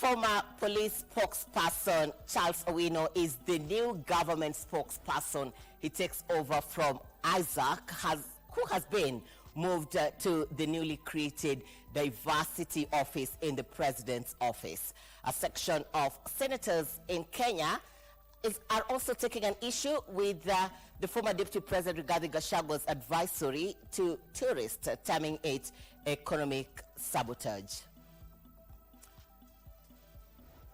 Former police spokesperson Charles Owino is the new government spokesperson. He takes over from Isaac, who has been moved to the newly created diversity office in the president's office. A section of senators in Kenya are also taking an issue with the former deputy president Rigathi Gachagua's advisory to tourists, terming it economic sabotage.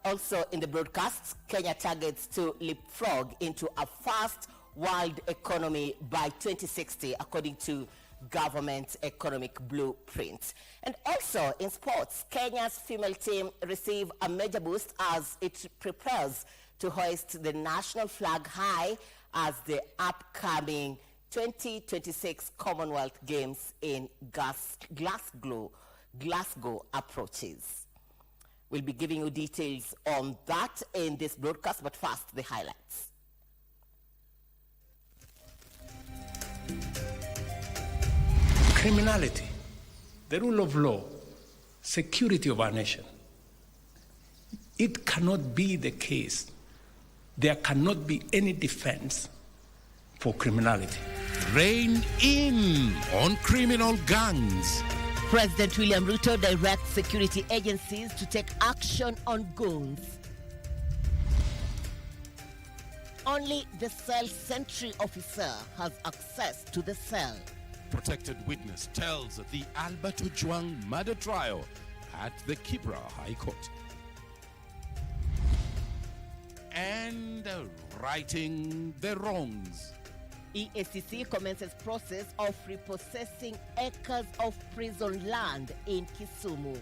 Also in the broadcast, Kenya targets to leapfrog into a fast world economy by 2060, according to government economic blueprint. And also in sports, Kenya's female team receive a major boost as it prepares to hoist the national flag high as the upcoming 2026 Commonwealth Games in Glasgow approaches. We'll be giving you details on that in this broadcast, but first, the highlights. Criminality, the rule of law, security of our nation. It cannot be the case. There cannot be any defense for criminality. Rein in on criminal gangs. President William Ruto directs security agencies to take action on goons. Only the cell sentry officer has access to the cell. Protected witness tells the Albert Ojwang murder trial at the Kibra High Court. And righting the wrongs. EACC commences process of repossessing acres of prison land in Kisumu.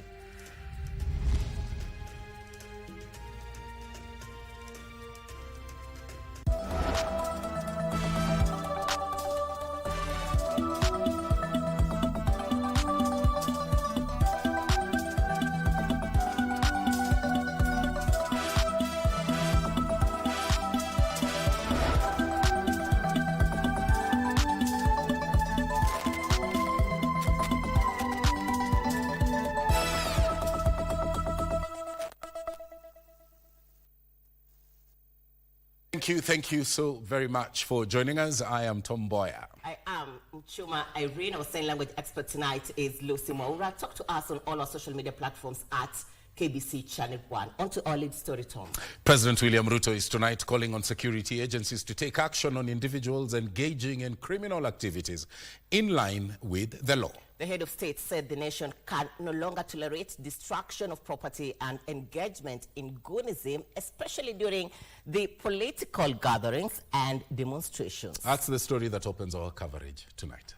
Thank you so very much for joining us. I am Mboya. I am Muchuma. Irene, our sign language expert tonight is Lucy Maura. Talk to us on all our social media platforms at KBC Channel 1. On to our lead story, Tom. President William Ruto is tonight calling on security agencies to take action on individuals engaging in criminal activities in line with the law. The head of state said the nation can no longer tolerate destruction of property and engagement in goonism, especially during the political gatherings and demonstrations. That's the story that opens our coverage tonight.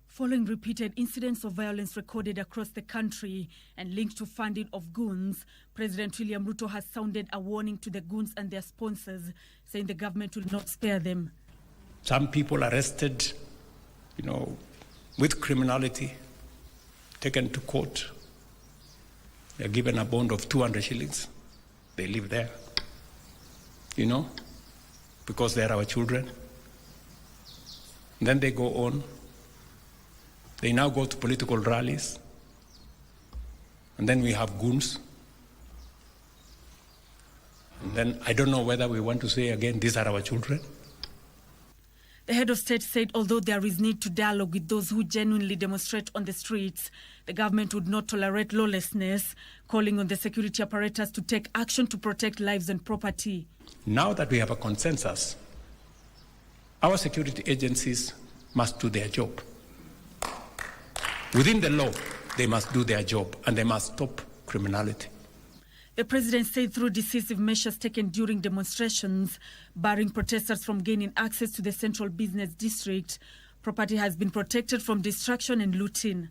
Following repeated incidents of violence recorded across the country and linked to funding of goons, President William Ruto has sounded a warning to the goons and their sponsors, saying the government will not spare them. Some people arrested, with criminality, taken to court. They're given a bond of 200 shillings. They live there, because they're our children. And then they go on. They now go to political rallies. And then we have goons. And then I don't know whether we want to say again, these are our children. The head of state said although there is need to dialogue with those who genuinely demonstrate on the streets, the government would not tolerate lawlessness, calling on the security apparatus to take action to protect lives and property. Now that we have a consensus, our security agencies must do their job. Within the law, they must do their job and they must stop criminality. The president said through decisive measures taken during demonstrations, barring protesters from gaining access to the central business district, property has been protected from destruction and looting.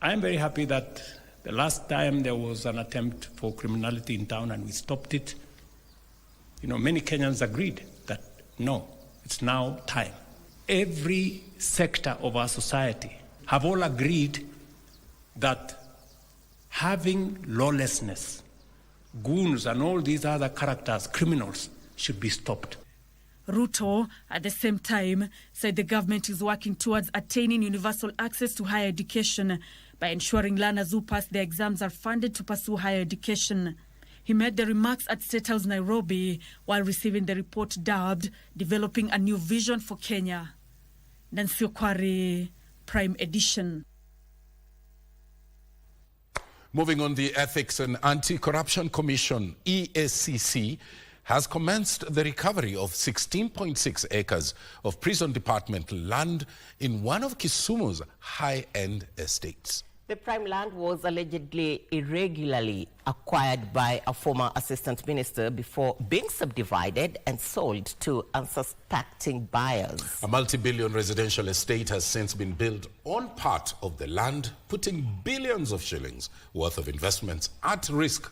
I am very happy that the last time there was an attempt for criminality in town and we stopped it. Many Kenyans agreed that no, it's now time. Every sector of our society have all agreed that having lawlessness, goons and all these other characters, criminals, should be stopped. Ruto, at the same time, said the government is working towards attaining universal access to higher education by ensuring learners who pass their exams are funded to pursue higher education. He made the remarks at State House, Nairobi, while receiving the report dubbed Developing a New Vision for Kenya. Nancy Okwari, Prime Edition. Moving on, the Ethics and Anti-Corruption Commission, EACC, has commenced the recovery of 16.6 acres of prison department land in one of Kisumu's high-end estates. The prime land was allegedly irregularly acquired by a former assistant minister before being subdivided and sold to unsuspecting buyers. A multi-billion residential estate has since been built on part of the land, putting billions of shillings worth of investments at risk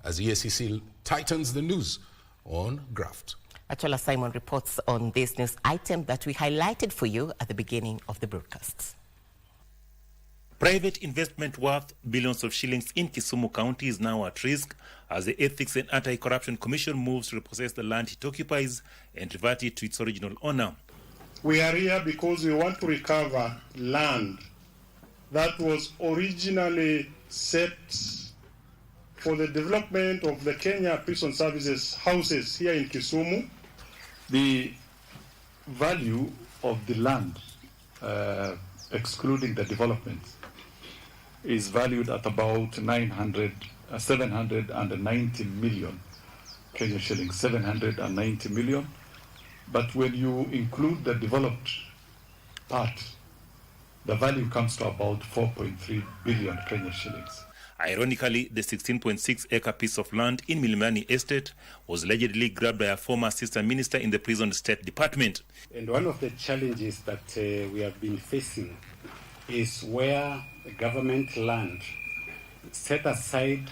as EACC tightens the noose on graft. Achola Simon reports on this news item that we highlighted for you at the beginning of the broadcast. Private investment worth billions of shillings in Kisumu County is now at risk as the Ethics and Anti-Corruption Commission moves to repossess the land it occupies and revert it to its original owner. We are here because we want to recover land that was originally set for the development of the Kenya Prison Services houses here in Kisumu. The value of the land, excluding the development, is valued at about 790 million Kenya shillings, 790 million. But when you include the developed part, the value comes to about 4.3 billion Kenya shillings. Ironically, the 16.6-acre piece of land in Milimani Estate was allegedly grabbed by a former assistant minister in the Prison State Department. And one of the challenges that we have been facing is where government land set aside,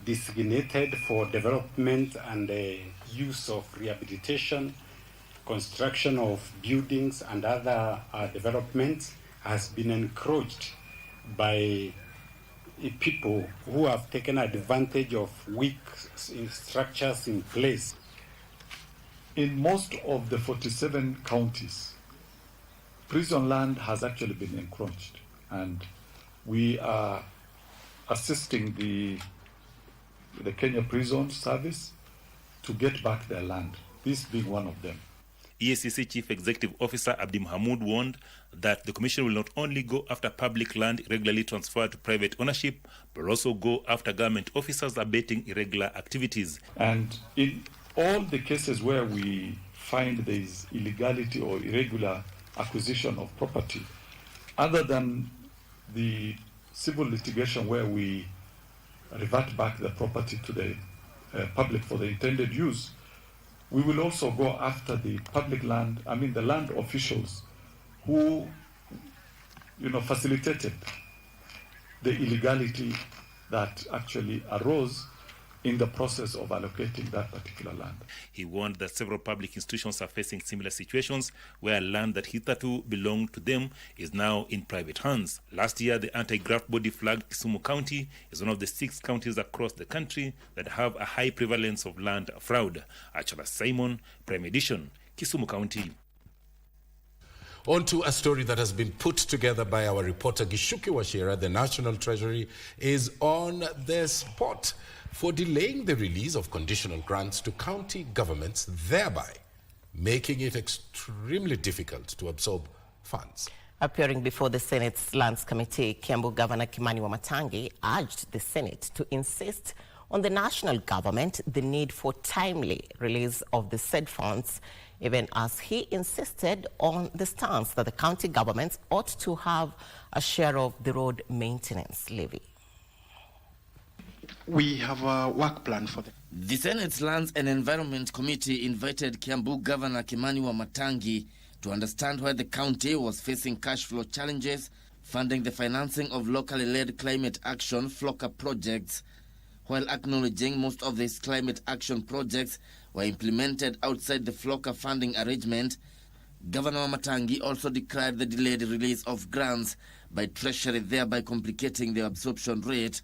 designated for development and use of rehabilitation, construction of buildings and other developments has been encroached by people who have taken advantage of weak structures in place. In most of the 47 counties, prison land has actually been encroached, and we are assisting the Kenya Prison Service to get back their land, this being one of them. EACC Chief Executive Officer Abdi Mahmoud warned that the Commission will not only go after public land irregularly transferred to private ownership, but also go after government officers abetting irregular activities. And in all the cases where we find there is illegality or irregular acquisition of property, other than the civil litigation where we revert back the property to the public for the intended use, we will also go after the public land, the land officials who, facilitated the illegality that actually arose in the process of allocating that particular land. He warned that several public institutions are facing similar situations where land that hitherto belonged to them is now in private hands. Last year, the anti-graft body flagged Kisumu County as one of the 6 counties across the country that have a high prevalence of land fraud. Achola Simon, Prime Edition, Kisumu County. On to a story that has been put together by our reporter Gishuki Washira. The National Treasury is on the spot for delaying the release of conditional grants to county governments, thereby making it extremely difficult to absorb funds. Appearing before the Senate's Lands Committee, Kiambu Governor Kimani Wamatangi urged the Senate to insist on the national government the need for timely release of the said funds, even as he insisted on the stance that the county governments ought to have a share of the road maintenance levy. We have a work plan for them. The Senate's Lands and Environment Committee invited Kiambu Governor Kimani Wamatangi to understand why the county was facing cash flow challenges, funding the financing of locally led climate action FLOCA projects, while acknowledging most of these climate action projects were implemented outside the FLOCA funding arrangement. Governor Wamatangi also decried the delayed release of grants by Treasury, thereby complicating the absorption rate.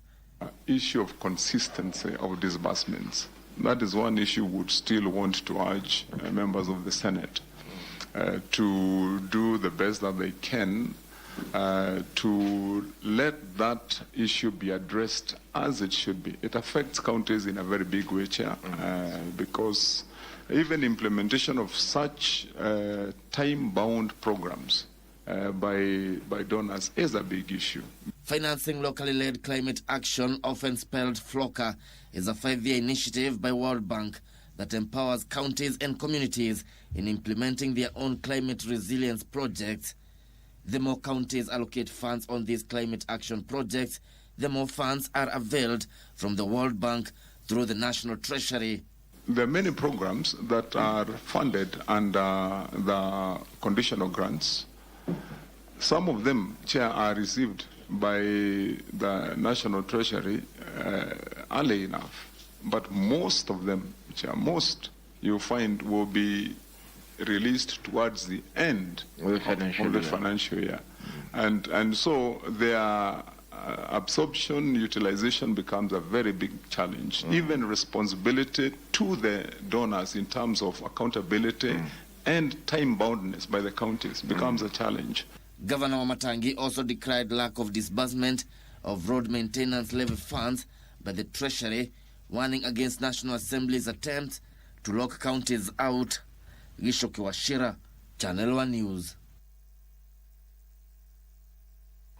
Issue of consistency of disbursements. That is one issue we would still want to urge members of the Senate to do the best that they can to let that issue be addressed as it should be. It affects counties in a very big way, Chair, because even implementation of such time-bound programs by donors is a big issue. Financing locally led climate action, often spelled FLOCA, is a 5-year initiative by World Bank that empowers counties and communities in implementing their own climate resilience projects. The more counties allocate funds on these climate action projects, the more funds are availed from the World Bank through the National Treasury. There are many programs that are funded under the conditional grants. Some of them, Chair, are received by the National Treasury early enough. But most of them, Chair, most you find will be released towards the end of the financial year. And so their absorption, utilization becomes a very big challenge. Even responsibility to the donors in terms of accountability and time-boundedness by the counties becomes a challenge. Governor Wamatangi also decried lack of disbursement of road maintenance levy funds by the Treasury, warning against National Assembly's attempts to lock counties out. Gishoki Washira, Channel 1 News.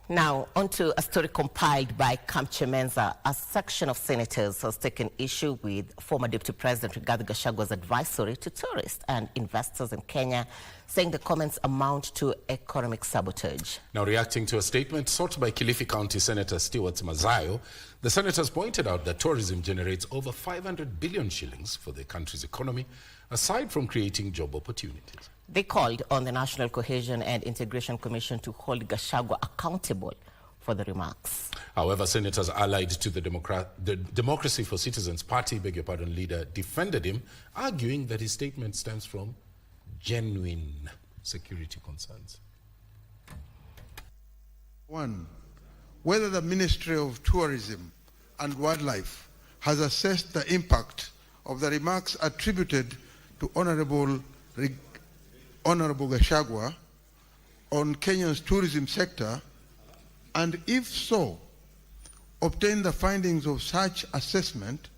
Now, onto a story compiled by Kamche Menza. A section of senators has taken issue with former Deputy President Rigathi Gachagwa's advisory to tourists and investors in Kenya, saying the comments amount to economic sabotage. Now, reacting to a statement sought by Kilifi County Senator Stewart Mazayo, the senators pointed out that tourism generates over 500 billion shillings for the country's economy, aside from creating job opportunities. They called on the National Cohesion and Integration Commission to hold Gachagua accountable for the remarks. However, senators allied to the Democracy for Citizens Party, leader, defended him, arguing that his statement stems from genuine security concerns. 1. Whether the Ministry of Tourism and Wildlife has assessed the impact of the remarks attributed to Honorable Gachagua on Kenya's tourism sector, and if so, obtain the findings of such assessment,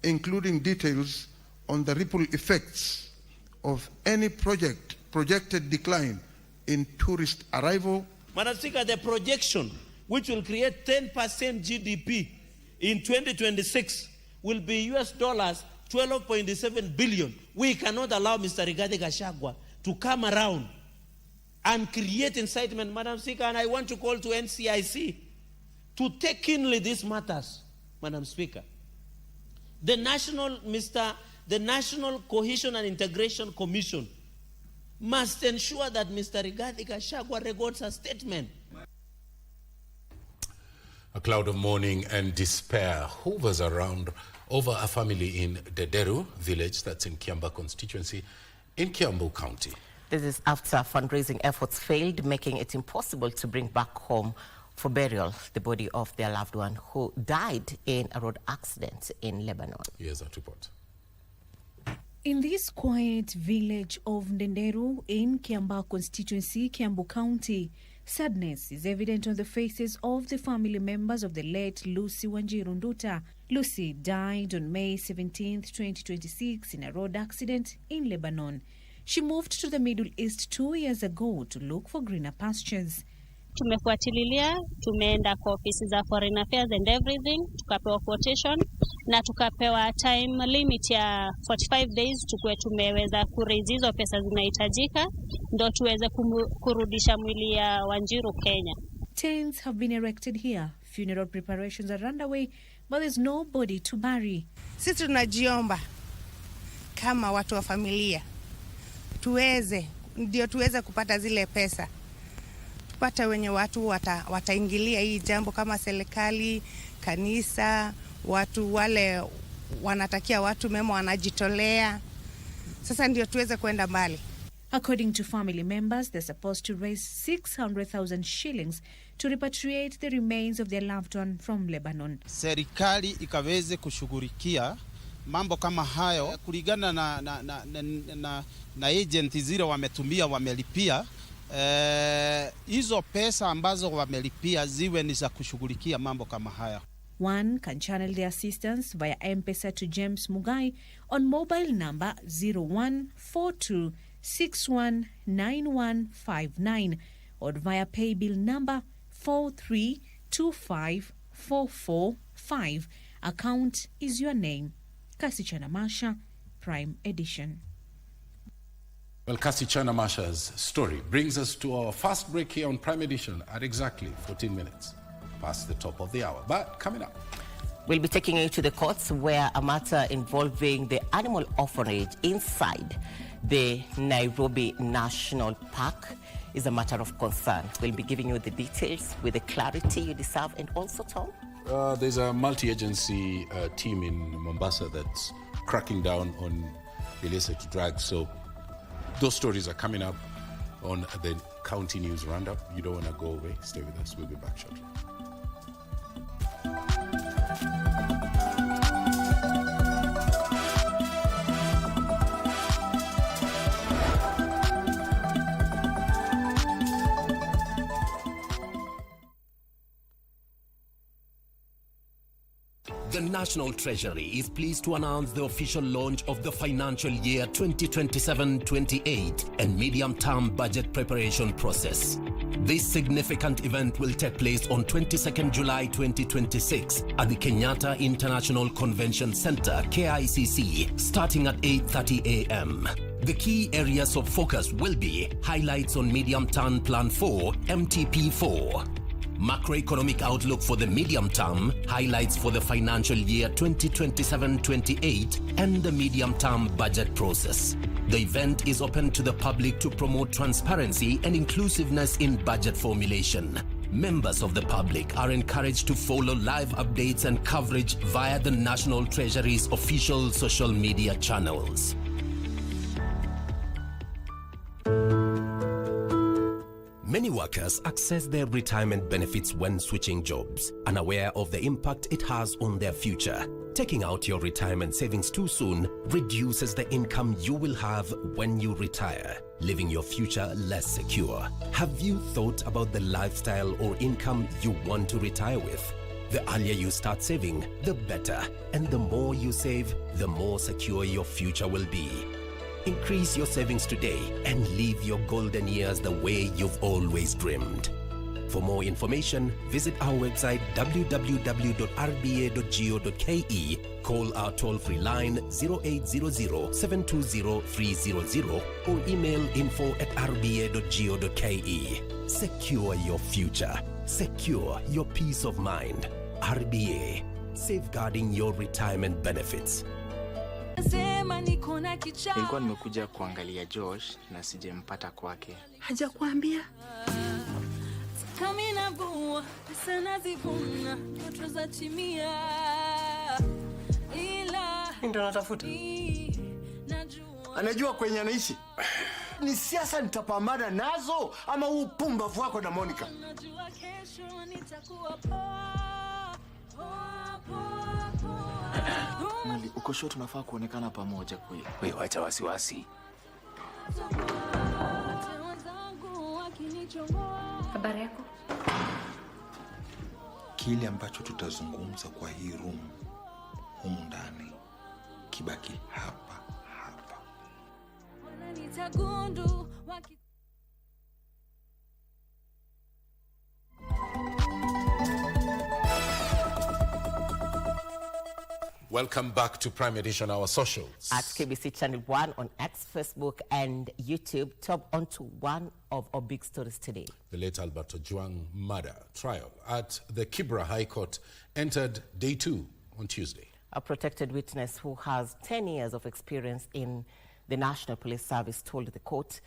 including details on the ripple effects of any projected decline in tourist arrival. Madam Speaker, the projection, which will create 10% GDP in 2026, will be US dollars 12.7 billion. We cannot allow Mr. Rigathi Gachagua to come around and create incitement, Madam Speaker, and I want to call to NCIC to take keenly these matters, Madam Speaker. The National Cohesion and Integration Commission must ensure that Mr. Rigathi Gachagua records a statement. A cloud of mourning and despair hovers around over a family in Dederu village, that's in Kiamba constituency, in Kiambu County. This is after fundraising efforts failed, making it impossible to bring back home for burial the body of their loved one who died in a road accident in Lebanon. Here's that report. In this quiet village of Ndenderu in Kiamba constituency, Kiambu County, sadness is evident on the faces of the family members of the late Lucy Wanjiru Nduta. Lucy died on May 17, 2026 in a road accident in Lebanon. She moved to the Middle East 2 years ago to look for greener pastures. Tumefuatililia, tumeenda kwa ofisi za Foreign Affairs and everything, tukapewa quotation na tukapewa time limit ya 45 days tukue tumeweza kuraise hizo pesa zinahitajika ndo tuweze kurudisha mwili ya Wanjiru Kenya. Tents have been erected here. Funeral preparations are underway, but there's nobody to bury. Sisi tunajiomba kama watu wa familia tuweze kupata zile pesa. Tupata wenye watu wataingilia hii jambo kama serikali, kanisa, watu wale wanatakia watu mema wanajitolea. Sasa ndio tuweze kwenda mbali. According to family members, they're supposed to raise 600,000 shillings to repatriate the remains of their loved one from Lebanon. Serikali ikaweze kushughulikia mambo kama hayo kulingana na agent zile wametumia wamelipia, hizo pesa ambazo wamelipia ziwe ni za kushughulikia mambo kama haya. One can channel their assistance via M-Pesa to James Mugai on mobile number 0142619159 or via paybill number 4325445. Account is your name. Kasichana Masha, Prime Edition. Well, Kasichana Masha's story brings us to our first break here on Prime Edition at exactly 14 minutes past the top of the hour. But coming up, we'll be taking you to the courts where a matter involving the animal orphanage inside the Nairobi National Park is a matter of concern. We'll be giving you the details with the clarity you deserve. And also, Tom? There's a multi-agency team in Mombasa that's cracking down on illicit drugs. So those stories are coming up on the County News Roundup. You don't want to go away. Stay with us. We'll be back shortly. The National Treasury is pleased to announce the official launch of the financial year 2027-28 and medium-term budget preparation process. This significant event will take place on 22nd July 2026 at the Kenyatta International Convention Center, KICC, starting at 8:30 a.m. The key areas of focus will be highlights on medium-term plan 4, MTP4, macroeconomic outlook for the medium term, highlights for the financial year 2027-28, and the medium-term budget process. The event is open to the public to promote transparency and inclusiveness in budget formulation. Members of the public are encouraged to follow live updates and coverage via the National Treasury's official social media channels. Many workers access their retirement benefits when switching jobs, unaware of the impact it has on their future. Taking out your retirement savings too soon reduces the income you will have when you retire, leaving your future less secure. Have you thought about the lifestyle or income you want to retire with? The earlier you start saving, the better. And the more you save, the more secure your future will be. Increase your savings today and live your golden years the way you've always dreamed. For more information, visit our website www.rba.go.ke, call our toll-free line 0800-720-300 or email info@rba.go.ke. Secure your future. Secure your peace of mind. RBA, safeguarding your retirement benefits. Nilikuwa nimekuja kuangalia Josh na sijempata kwake. Hajakuambia? Ndio natafuta. Anajua kwenye anaishi. Ni siasa nitapambana nazo ama upumbavu wako na Monica? Mali, uko sure tunafaa kuonekana pamoja kweli? Wewe acha wasiwasi. Habari yako? Kile ambacho tutazungumza kwa hii room humu ndani kibaki hapa hapa. welcome back to Prime Edition, our socials. At KBC Channel 1 on X, Facebook, and YouTube. Top onto one of our big stories today. The late Alberto Juang murder trial at the Kibra High Court entered day 2 on Tuesday. A protected witness who has 10 years of experience in the National Police Service told the court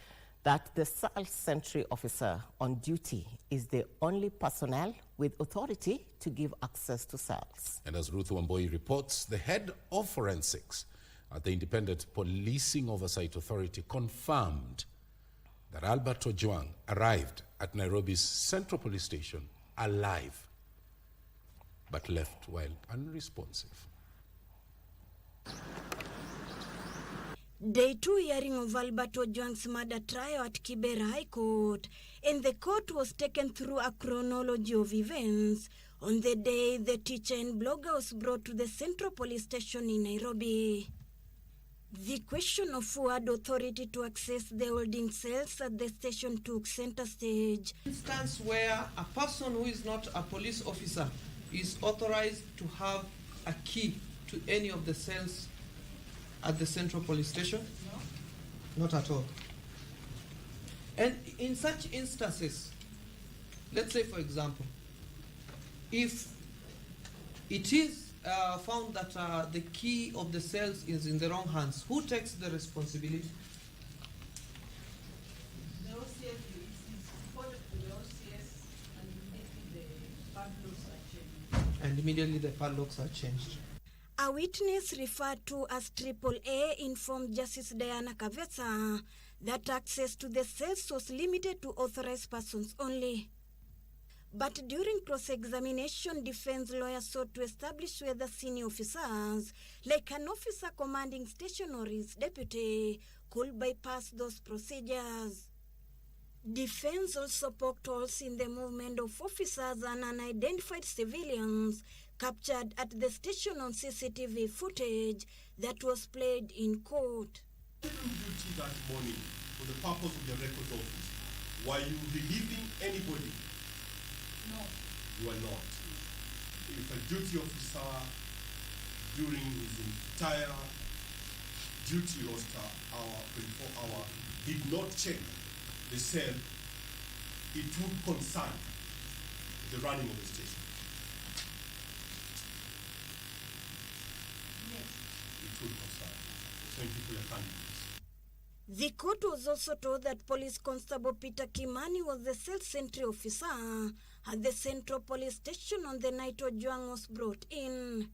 that the South Sentry officer on duty is the only personnel with authority to give access to cells. And as Ruth Mboya reports, the head of forensics at the Independent Policing Oversight Authority confirmed that Alberto Juang arrived at Nairobi's Central Police Station alive, but left while unresponsive. Day 2 hearing of Albert Ojwang's murder trial at Kibera High Court, and the court was taken through a chronology of events on the day the teacher and blogger was brought to the Central Police Station in Nairobi. The question of who had authority to access the holding cells at the station took center stage. Instance where a person who is not a police officer is authorized to have a key to any of the cells at the Central Police Station? No. Not at all. And in such instances, let's say for example, if it is found that the key of the cells is in the wrong hands, who takes the responsibility? The OCS is reported to the OCS and immediately the padlocks are changed. And immediately the padlocks are changed. A witness referred to as AAA informed Justice Diana Kavesa that access to the cells was limited to authorized persons only. But during cross-examination, defense lawyers sought to establish whether senior officers, like an officer commanding station or his deputy, could bypass those procedures. Defense also poked holes in the movement of officers and unidentified civilians captured at the station on CCTV footage that was played in court. Duty that morning for the purpose of the records office. Were you relieving anybody? No. You are not. If a duty officer during his entire duty roster, hour, 24-hour, did not check the cell, it would concern the running of the station. It would concern. Thank you for your kindness. The court was also told that Police Constable Peter Kimani was the cell sentry officer at the Central Police Station on the night Ojwang was brought in.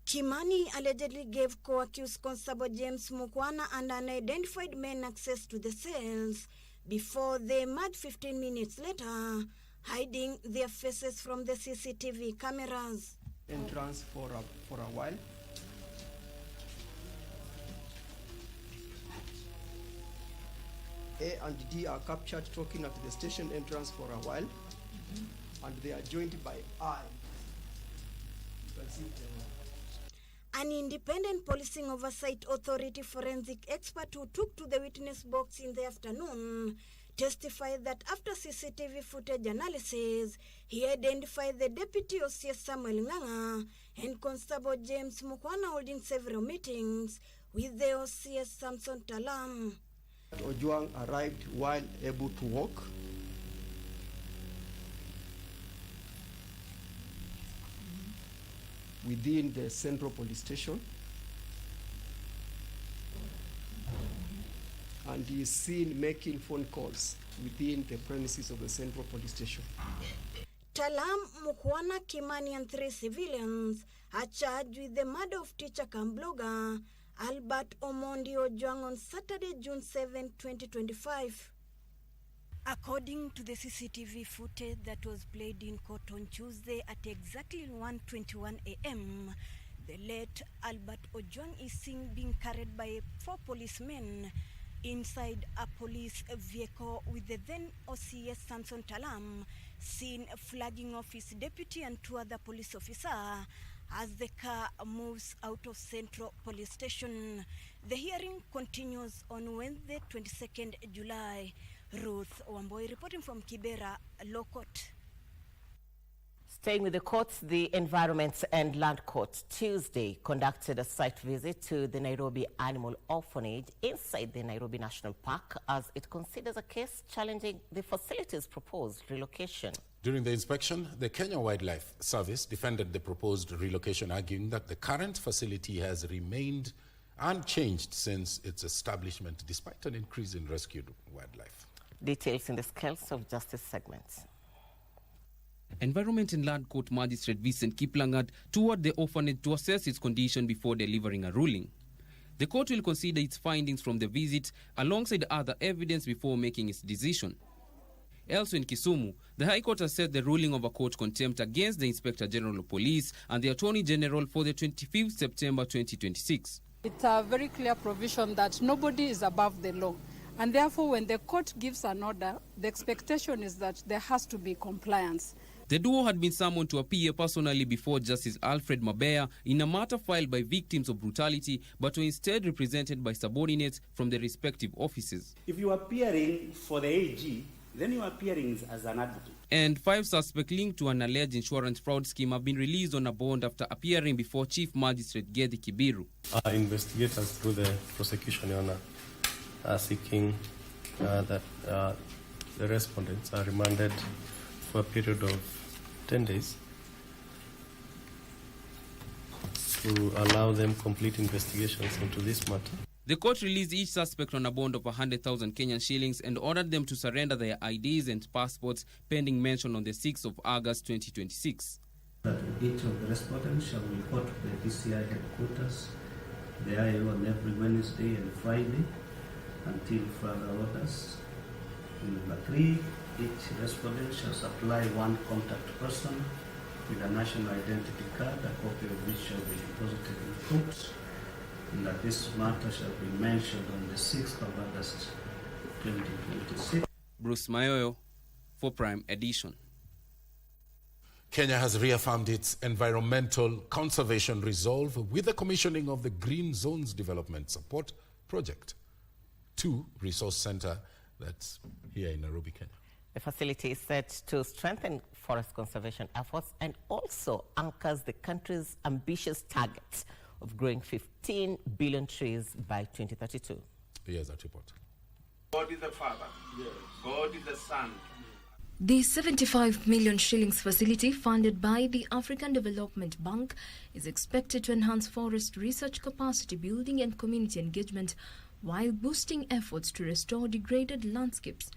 Kimani allegedly gave co-accused Constable James Mukwana and unidentified men access to the cells before they emerged 15 minutes later, hiding their faces from the CCTV cameras. Entrance for a while. A and D are captured talking at the station entrance for a while, and they are joined by I. You can see An independent policing oversight authority forensic expert who took to the witness box in the afternoon testified that after CCTV footage analysis, he identified the Deputy OCS Samuel Nganga and Constable James Mukwana holding several meetings with the OCS Samson Talam. Ojwang arrived while able to walk. Within the Central Police Station, and he is seen making phone calls within the premises of the Central Police Station. Talam, Mukwana, Kimani and 3 civilians are charged with the murder of teacher cum blogger Albert Omondi Ojwang on Saturday, June 7, 2025. According to the CCTV footage that was played in court on Tuesday at exactly 1:21 a.m., the late Albert Ojwang is seen being carried by 4 policemen inside a police vehicle, with the then OCS Samson Talam seen flagging off his deputy and 2 other police officers as the car moves out of Central Police Station. The hearing continues on Wednesday, 22nd July. Ruth Mboya reporting from Kibera Law Court. Staying with the courts, the Environment and Land Court Tuesday conducted a site visit to the Nairobi Animal Orphanage inside the Nairobi National Park as it considers a case challenging the facility's proposed relocation. During the inspection, the Kenya Wildlife Service defended the proposed relocation, arguing that the current facility has remained unchanged since its establishment, despite an increase in rescued wildlife. Details in the Scales of Justice segments. Environment and Land Court Magistrate Vincent Kiplangat toured the orphanage to assess its condition before delivering a ruling. The court will consider its findings from the visit alongside other evidence before making its decision. Elsewhere in Kisumu, the High Court has set the ruling of a court contempt against the Inspector General of Police and the Attorney General for the 25th September 2026. It's a very clear provision that nobody is above the law. And therefore, when the court gives an order, the expectation is that there has to be compliance. The duo had been summoned to appear personally before Justice Alfred Mboya in a matter filed by victims of brutality, but were instead represented by subordinates from the respective offices. If you are appearing for the AG, then you are appearing as an advocate. And 5 suspects linked to an alleged insurance fraud scheme have been released on a bond after appearing before Chief Magistrate Gedi Kibiru. Investigators through the prosecution are seeking that the respondents are remanded for a period of 10 days to allow them complete investigations into this matter. The court released each suspect on a bond of 100,000 Kenyan shillings and ordered them to surrender their IDs and passports pending mention on the 6th of August 2026. That each of the respondents shall report to the DCI headquarters, the IO, on every Wednesday and Friday until further orders. Number 3, each respondent shall supply one contact person with a national identity card, a copy of which shall be deposited in court, and that this matter shall be mentioned on the 6th of August 2026. Bruce Mayoyo for Prime Edition. Kenya has reaffirmed its environmental conservation resolve with the commissioning of the Green Zones Development Support Project 2 Resource Center that's here in Nairobi, Kenya. The facility is set to strengthen forest conservation efforts and also anchors the country's ambitious target of growing 15 billion trees by 2032. Here's that report. God is the Father. Yes. God is the Son. The 75 million shillings facility funded by the African Development Bank is expected to enhance forest research capacity building and community engagement while boosting efforts to restore degraded landscapes.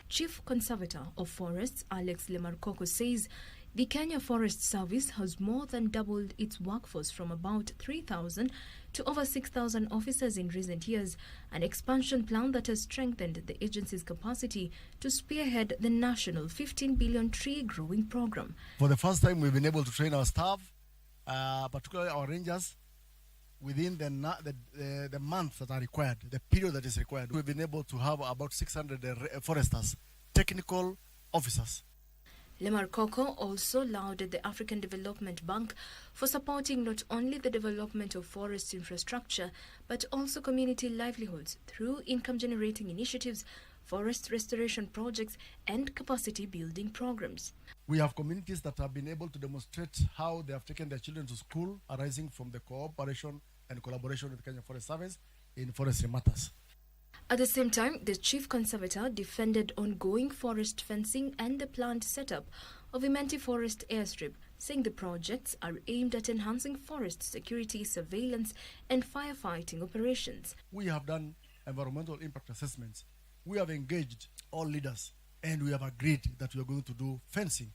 Chief Conservator of Forests Alex Lemarkoko says the Kenya Forest Service has more than doubled its workforce from about 3,000 to over 6,000 officers in recent years, an expansion plan that has strengthened the agency's capacity to spearhead the national 15 billion tree growing program. For the first time, we've been able to train our staff, particularly our rangers, within the months that are required, the period that is required. We've been able to have about 600 foresters, technical officers. Lemarkoko also lauded the African Development Bank for supporting not only the development of forest infrastructure, but also community livelihoods through income-generating initiatives, forest restoration projects, and capacity-building programs. We have communities that have been able to demonstrate how they have taken their children to school, arising from the cooperation and collaboration with the Kenya Forest Service in forestry matters. At the same time, the Chief Conservator defended ongoing forest fencing and the planned setup of Imenti Forest Airstrip, saying the projects are aimed at enhancing forest security, surveillance, and firefighting operations. We have done environmental impact assessments. We have engaged all leaders, and we have agreed that we are going to do fencing.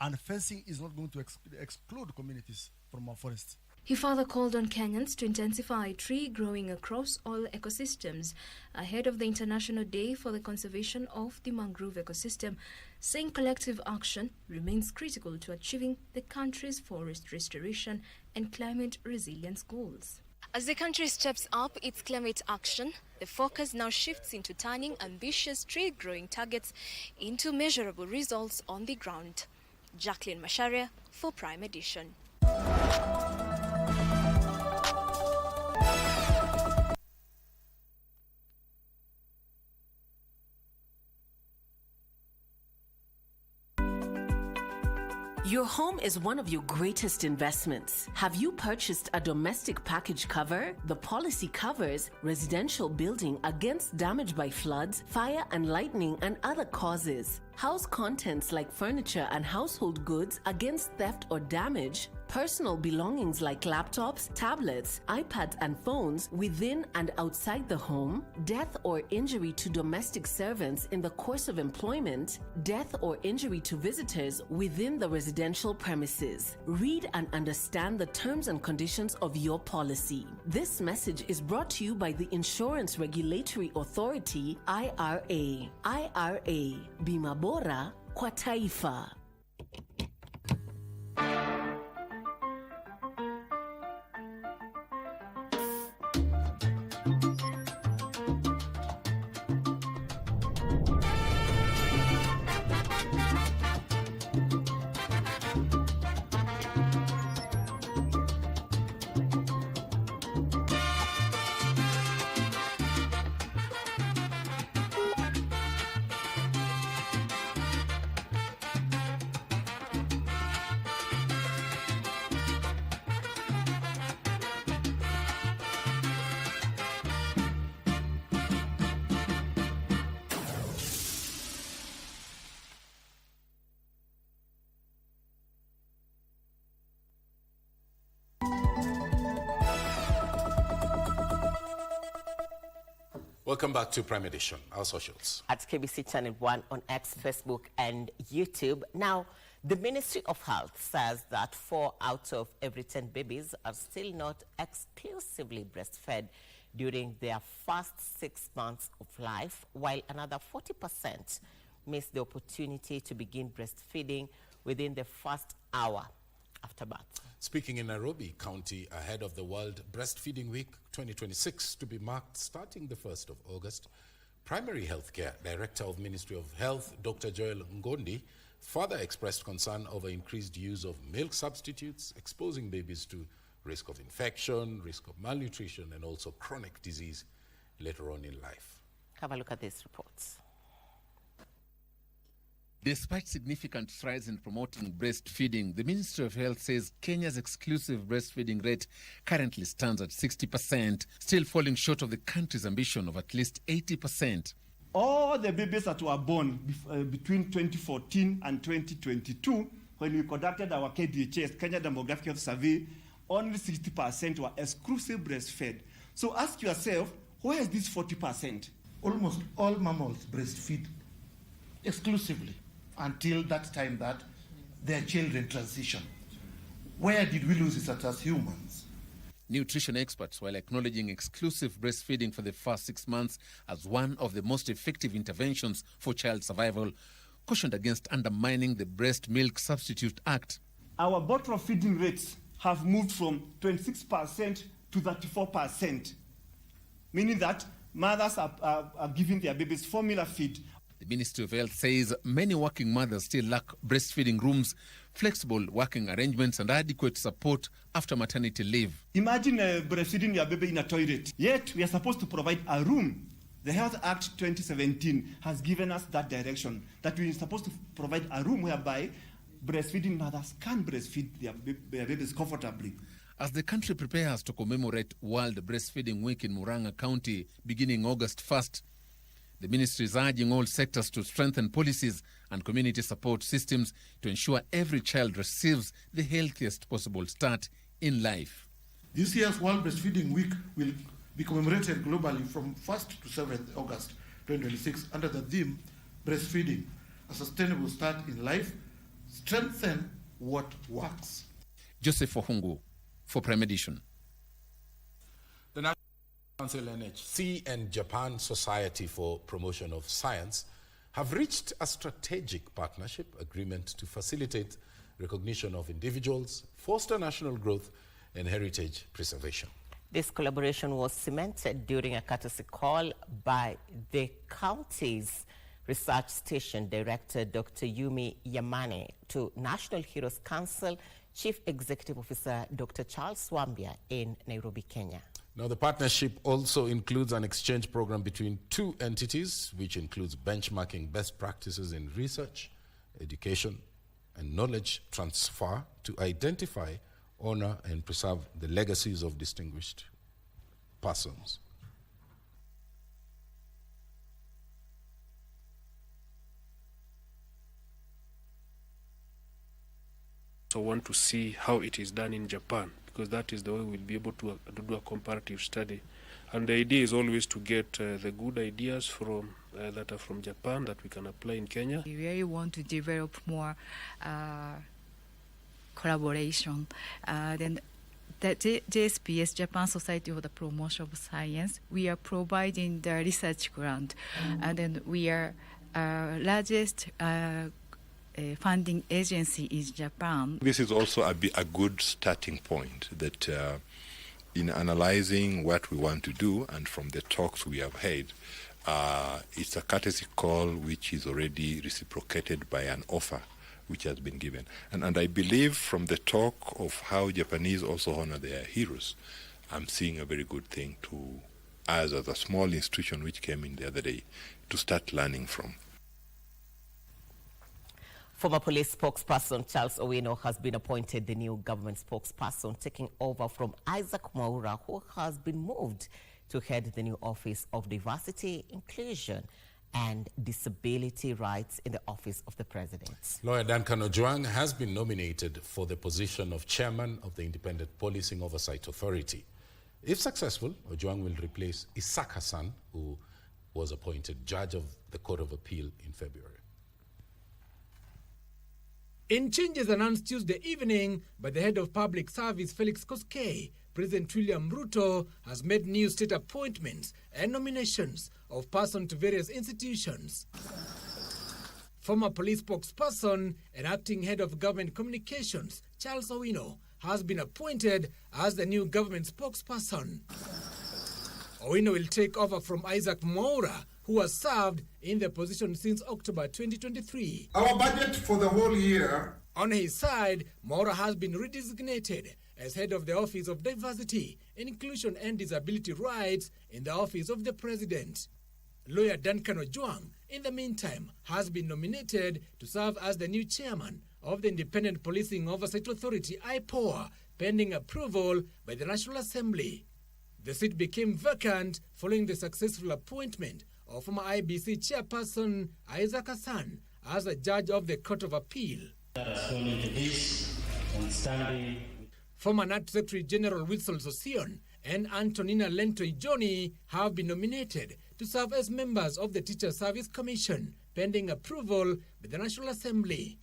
And fencing is not going to exclude communities from our forests. He further called on Kenyans to intensify tree growing across all ecosystems ahead of the International Day for the Conservation of the Mangrove Ecosystem, saying collective action remains critical to achieving the country's forest restoration and climate resilience goals. As the country steps up its climate action, the focus now shifts into turning ambitious tree growing targets into measurable results on the ground. Jacqueline Masharia for Prime Edition. Your home is one of your greatest investments. Have you purchased a domestic package cover? The policy covers residential building against damage by floods, fire and lightning and other causes. House contents like furniture and household goods against theft or damage. Personal belongings like laptops, tablets, iPads and phones within and outside the home. Death or injury to domestic servants in the course of employment. Death or injury to visitors within the residential premises. Read and understand the terms and conditions of your policy. This message is brought to you by the Insurance Regulatory Authority, IRA. IRA, Bima Bora kwa Taifa. Welcome back to Prime Edition, our socials. At KBC Channel 1 on X, Facebook and YouTube. Now, the Ministry of Health says that 4 out of every 10 babies are still not exclusively breastfed during their first 6 months of life, while another 40% miss the opportunity to begin breastfeeding within the first hour after birth. Speaking in Nairobi County ahead of the World Breastfeeding Week 2026 to be marked starting the 1st of August, Primary Healthcare Director of Ministry of Health, Dr. Joel Ngondi, further expressed concern over increased use of milk substitutes, exposing babies to risk of infection, risk of malnutrition, and also chronic disease later on in life. Have a look at these reports. Despite significant strides in promoting breastfeeding, the Ministry of Health says Kenya's exclusive breastfeeding rate currently stands at 60%, still falling short of the country's ambition of at least 80%. All the babies that were born between 2014 and 2022, when we conducted our KDHS, Kenya Demographic Health Survey, only 60% were exclusive breastfed. So ask yourself, where is this 40%? Almost all mammals breastfeed exclusively until that time that their children transition. Where did we lose it as humans? Nutrition experts, while acknowledging exclusive breastfeeding for the first 6 months as one of the most effective interventions for child survival, cautioned against undermining the Breast Milk Substitute Act. Our bottle feeding rates have moved from 26% to 34%, meaning that mothers are giving their babies formula feed. The Ministry of Health says many working mothers still lack breastfeeding rooms, flexible working arrangements, and adequate support after maternity leave. Imagine breastfeeding your baby in a toilet. Yet, we are supposed to provide a room. The Health Act 2017 has given us that direction, that we are supposed to provide a room whereby breastfeeding mothers can breastfeed their babies comfortably. As the country prepares to commemorate World Breastfeeding Week in Murang'a County beginning August 1st, the ministry is urging all sectors to strengthen policies and community support systems to ensure every child receives the healthiest possible start in life. This year's World Breastfeeding Week will be commemorated globally from 1st to 7th August 2026 under the theme Breastfeeding, a sustainable start in life, strengthen what works. Joseph Ohungu for Prime Edition. The National Council, NHC, and Japan Society for Promotion of Science have reached a strategic partnership agreement to facilitate recognition of individuals, foster national growth, and heritage preservation. This collaboration was cemented during a courtesy call by the county's Research Station Director Dr. Yumi Yamane to National Heroes Council Chief Executive Officer Dr. Charles Wambia in Nairobi, Kenya. Now, the partnership also includes an exchange program between two entities, which includes benchmarking best practices in research, education, and knowledge transfer to identify, honor, and preserve the legacies of distinguished persons. So want to see how it is done in Japan, because that is the way we'll be able to do a comparative study. And the idea is always to get the good ideas from that are from Japan that we can apply in Kenya. We really want to develop more collaboration. Then the JSPS, Japan Society for the Promotion of Science, we are providing the research grant. And then we are largest funding agency in Japan. This is also a good starting point that in analyzing what we want to do, and from the talks we have had, it's a courtesy call which is already reciprocated by an offer which has been given. And I believe from the talk of how Japanese also honor their heroes, I'm seeing a very good thing to us as a small institution which came in the other day to start learning from. Former police spokesperson Charles Owino has been appointed the new government spokesperson, taking over from Isaac Mwaura, who has been moved to head the new Office of Diversity, Inclusion and Disability Rights in the Office of the President. Lawyer Duncan Ojwang has been nominated for the position of Chairman of the Independent Policing Oversight Authority. If successful, Ojwang will replace Isaac Hassan, who was appointed judge of the Court of Appeal in February. In changes announced Tuesday evening by the head of public service, Felix Koskei, President William Ruto has made new state appointments and nominations of persons to various institutions. Former police spokesperson and acting head of government communications, Charles Owino, has been appointed as the new government spokesperson. Owino will take over from Isaac Mboya, who has served in the position since October 2023. Our budget for the whole year. On his side, Mboya has been redesignated as head of the Office of Diversity, Inclusion and Disability Rights in the Office of the President. Lawyer Duncan Ojwang, in the meantime, has been nominated to serve as the new chairman of the Independent Policing Oversight Authority, IPOA, pending approval by the National Assembly. The seat became vacant following the successful appointment of former IBC chairperson Isaac Hassan as a judge of the Court of Appeal. Former NAT Secretary General Wilson Sosion and Antonina Lento-Ijoni have been nominated to serve as members of the Teacher Service Commission, pending approval by the National Assembly.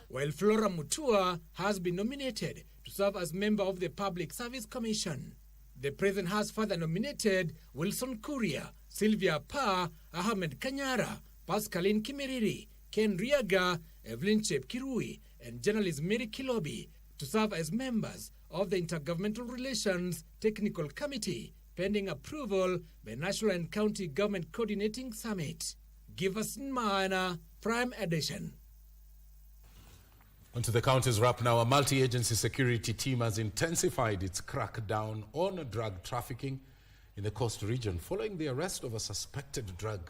While Flora Mutua has been nominated to serve as member of the Public Service Commission. The President has further nominated Wilson Kuria, Sylvia Pa, Ahmed Kanyara, Pascaline Kimiriri, Ken Riaga, Evelyn Chepkirui, and journalist Mary Kilobi to serve as members of the Intergovernmental Relations Technical Committee, pending approval by National and County Government Coordinating Summit. Give us Mana, Prime Edition. On to the counties wrap now. A multi-agency security team has intensified its crackdown on drug trafficking in the Coast region following the arrest of a suspected drug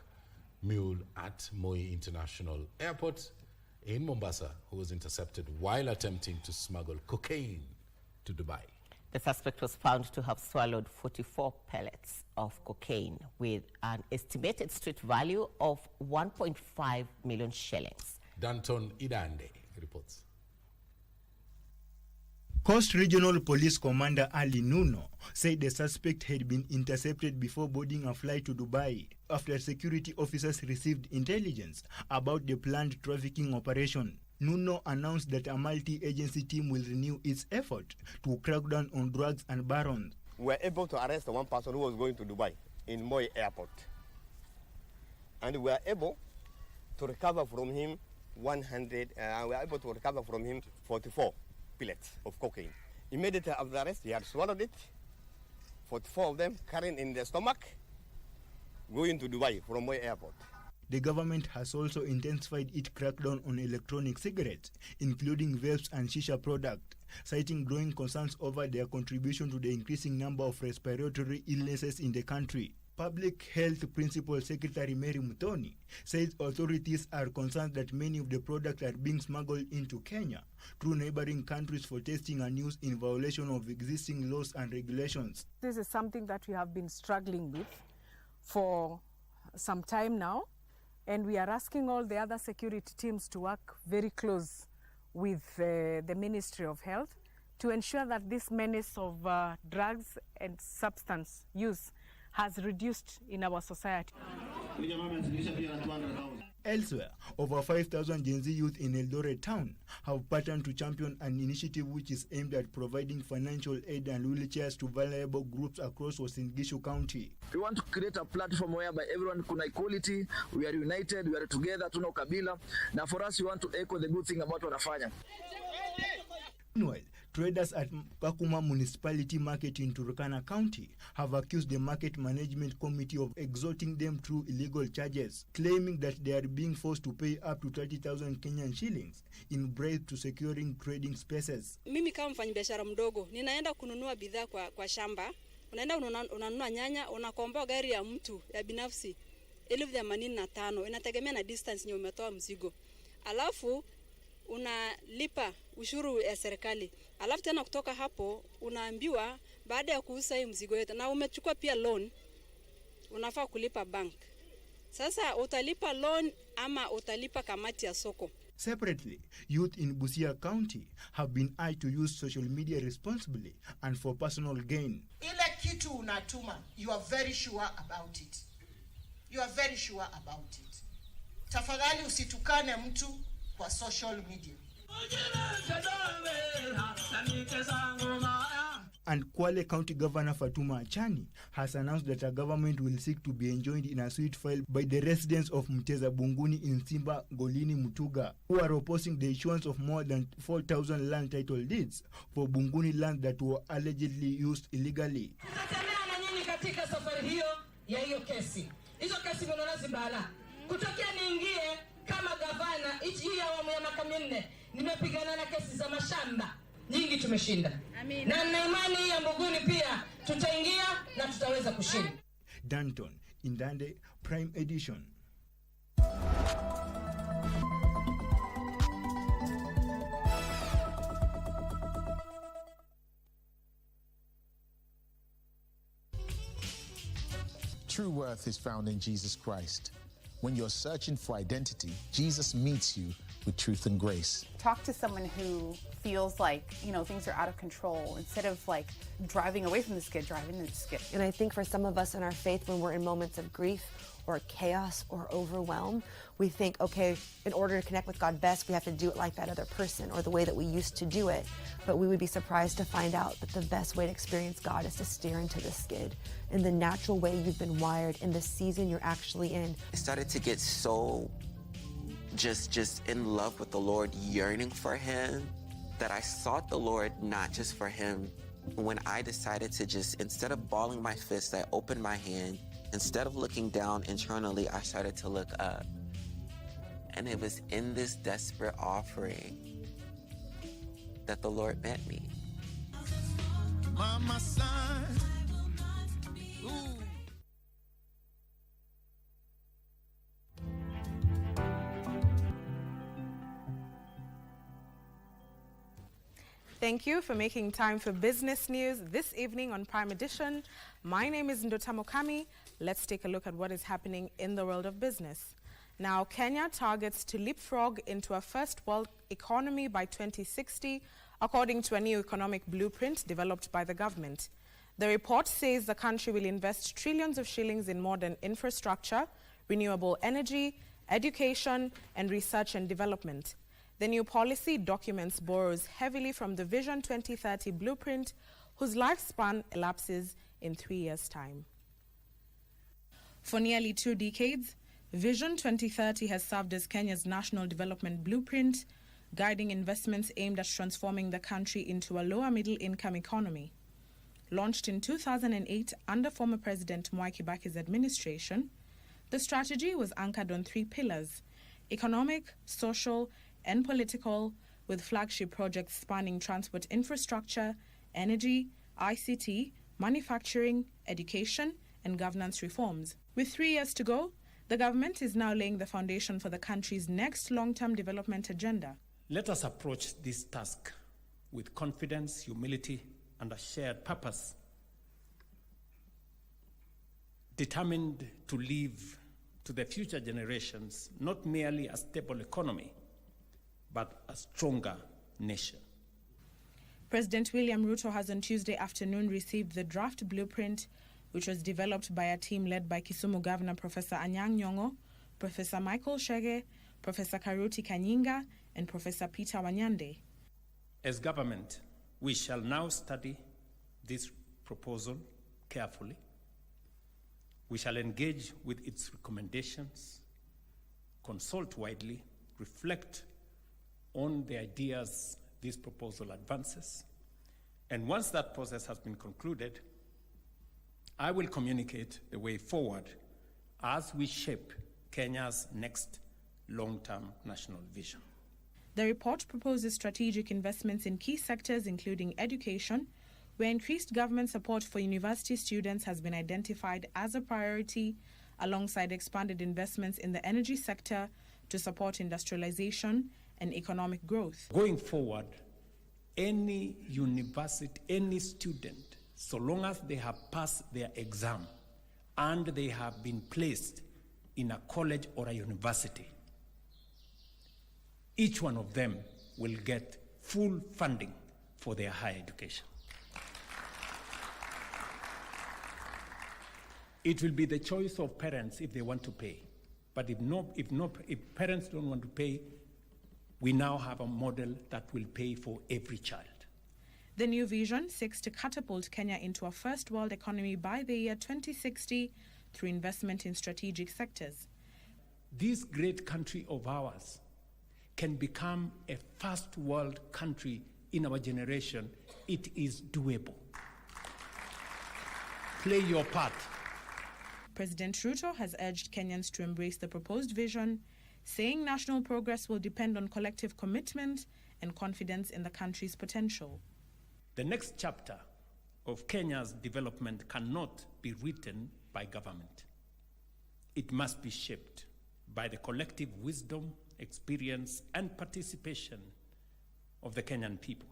mule at Moi International Airport in Mombasa, who was intercepted while attempting to smuggle cocaine to Dubai. The suspect was found to have swallowed 44 pellets of cocaine with an estimated street value of 1.5 million shillings. Danton Idande reports. Coast Regional Police Commander Ali Nuno said the suspect had been intercepted before boarding a flight to Dubai after security officers received intelligence about the planned trafficking operation. Nuno announced that a multi-agency team will renew its effort to crack down on drugs and barons. We were able to arrest one person who was going to Dubai in Moi Airport. And we were able to recover from him 44 pellets of cocaine. Immediately after the arrest, he had swallowed it, 44 of them carrying in the stomach, going to Dubai from Moi Airport. The government has also intensified its crackdown on electronic cigarettes, including vapes and shisha products, citing growing concerns over their contribution to the increasing number of respiratory illnesses in the country. Public Health Principal Secretary Mary Muthoni says authorities are concerned that many of the products are being smuggled into Kenya through neighboring countries for testing and use in violation of existing laws and regulations. This is something that we have been struggling with for some time now, and we are asking all the other security teams to work very close with the Ministry of Health to ensure that this menace of drugs and substance use has reduced in our society. Elsewhere, over 5,000 Gen Z youth in Eldoret town have partnered to champion an initiative which is aimed at providing financial aid and wheelchairs to vulnerable groups across Uasin Gishu County. We want to create a platform whereby everyone kuna equality, we are united, we are together, tuna ukabila. Now for us, we want to echo the good thing about wanafanya. Meanwhile, traders at Kakuma Municipality Market in Turkana County have accused the Market Management Committee of extorting them through illegal charges, claiming that they are being forced to pay up to 30,000 Kenyan shillings in bribe to securing trading spaces. Mimi kama mfanyabiashara mdogo, ninaenda kununua bidhaa kwa shamba, unaenda unanunua nyanya, unakomboa gari ya mtu ya binafsi 85,000, inategemea na distance yenye umetoa mzigo. Alafu unalipa ushuru ya serikali. Alafu tena kutoka hapo unaambiwa baada ya kuuza hii mzigo yote na umechukua pia loan, unafaa kulipa bank. Sasa utalipa loan ama utalipa kamati ya soko. Separately, youth in Busia County have been urged to use social media responsibly and for personal gain. Ile kitu unatuma, you are very sure about it. You are very sure about it. Tafadhali usitukane mtu kwa social media. And Kwale County Governor Fatuma Achani has announced that a government will seek to be enjoined in a suit filed by the residents of Mteza Bunguni in Simba, Golini, Mutuga, who are opposing the issuance of more than 4,000 land title deeds for Bunguni land that were allegedly used illegally. Tutatembea na nyinyi katika safari hiyo ya hiyo kesi. Hizo kesi mnaona zibala. Kutokea niingie kama gavana hii awamu ya miaka minne, nimepigana na kesi za mashamba. Nyingi tumeshinda. Na na imani ya Mbuguni pia tutaingia na tutaweza kushinda. Danton, Indande, Prime Edition. True worth is found in Jesus Christ. When you're searching for identity, Jesus meets you with truth and grace. Talk to someone who feels like, things are out of control. Instead of like driving away from the skid, driving the skid. And I think for some of us in our faith, when we're in moments of grief or chaos or overwhelm, we think, okay, in order to connect with God best, we have to do it like that other person or the way that we used to do it. But we would be surprised to find out that the best way to experience God is to stare into the skid in the natural way you've been wired in the season you're actually in. I started to get so just in love with the Lord, yearning for him, that I sought the Lord not just for him. When I decided to just, instead of balling my fist, I opened my hand. Instead of looking down internally, I started to look up. And it was in this desperate offering that the Lord met me. Mama son. Thank you for making time for business news this evening on Prime Edition. My name is Ndota Mokami. Let's take a look at what is happening in the world of business. Now, Kenya targets to leapfrog into a first world economy by 2060, according to a new economic blueprint developed by the government. The report says the country will invest trillions of shillings in modern infrastructure, renewable energy, education, and research and development. The new policy documents borrows heavily from the Vision 2030 blueprint, whose lifespan elapses in 3 years' time. For nearly 2 decades, Vision 2030 has served as Kenya's national development blueprint, guiding investments aimed at transforming the country into a lower middle-income economy. Launched in 2008 under former President Mwai Kibaki's administration, the strategy was anchored on 3 pillars: economic, social, and political, with flagship projects spanning transport infrastructure, energy, ICT, manufacturing, education, and governance reforms. With 3 years to go, the government is now laying the foundation for the country's next long-term development agenda. Let us approach this task with confidence, humility, and a shared purpose, determined to leave to the future generations not merely a stable economy, but a stronger nation. President William Ruto has on Tuesday afternoon received the draft blueprint, which was developed by a team led by Kisumu Governor Professor Anyang' Nyong'o, Professor Michael Shege, Professor Karuti Kanyinga, and Professor Peter Wanyande. As government, we shall now study this proposal carefully. We shall engage with its recommendations, consult widely, reflect on the ideas this proposal advances, and once that process has been concluded, I will communicate the way forward as we shape Kenya's next long-term national vision. The report proposes strategic investments in key sectors including education, where increased government support for university students has been identified as a priority, alongside expanded investments in the energy sector to support industrialization and economic growth. Going forward, any university, any student, so long as they have passed their exam and they have been placed in a college or a university, each one of them will get full funding for their higher education. It will be the choice of parents if they want to pay. But if parents don't want to pay, we now have a model that will pay for every child. The new vision seeks to catapult Kenya into a first world economy by the year 2060 through investment in strategic sectors. This great country of ours can become a first world country in our generation. It is doable. Play your part. President Ruto has urged Kenyans to embrace the proposed vision, saying national progress will depend on collective commitment and confidence in the country's potential. The next chapter of Kenya's development cannot be written by government. It must be shaped by the collective wisdom, experience, and participation of the Kenyan people.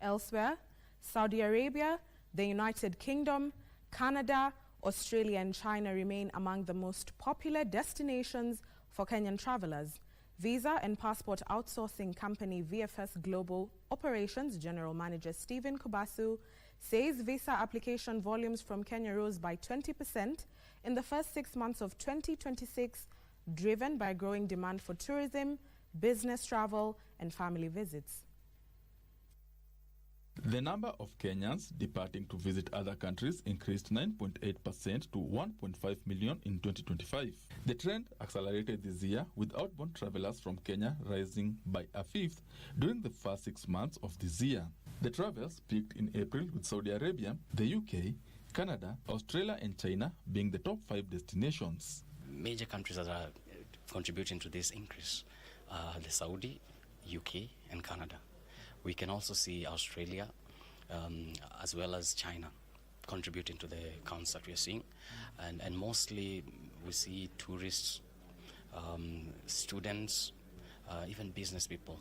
Elsewhere, Saudi Arabia, the United Kingdom, Canada, Australia, and China remain among the most popular destinations for Kenyan travelers. Visa and passport outsourcing company VFS Global Operations General Manager Stephen Kubasu says visa application volumes from Kenya rose by 20% in the first 6 months of 2026, driven by growing demand for tourism, business travel, and family visits. The number of Kenyans departing to visit other countries increased 9.8% to 1.5 million in 2025. The trend accelerated this year, with outbound travelers from Kenya rising by a fifth during the first 6 months of this year. The travels peaked in April, with Saudi Arabia, the UK, Canada, Australia, and China being the top 5 destinations. Major countries that are contributing to this increase are the Saudi, UK, and Canada. We can also see Australia as well as China contributing to the counts that we are seeing. And mostly we see tourists, students, even business people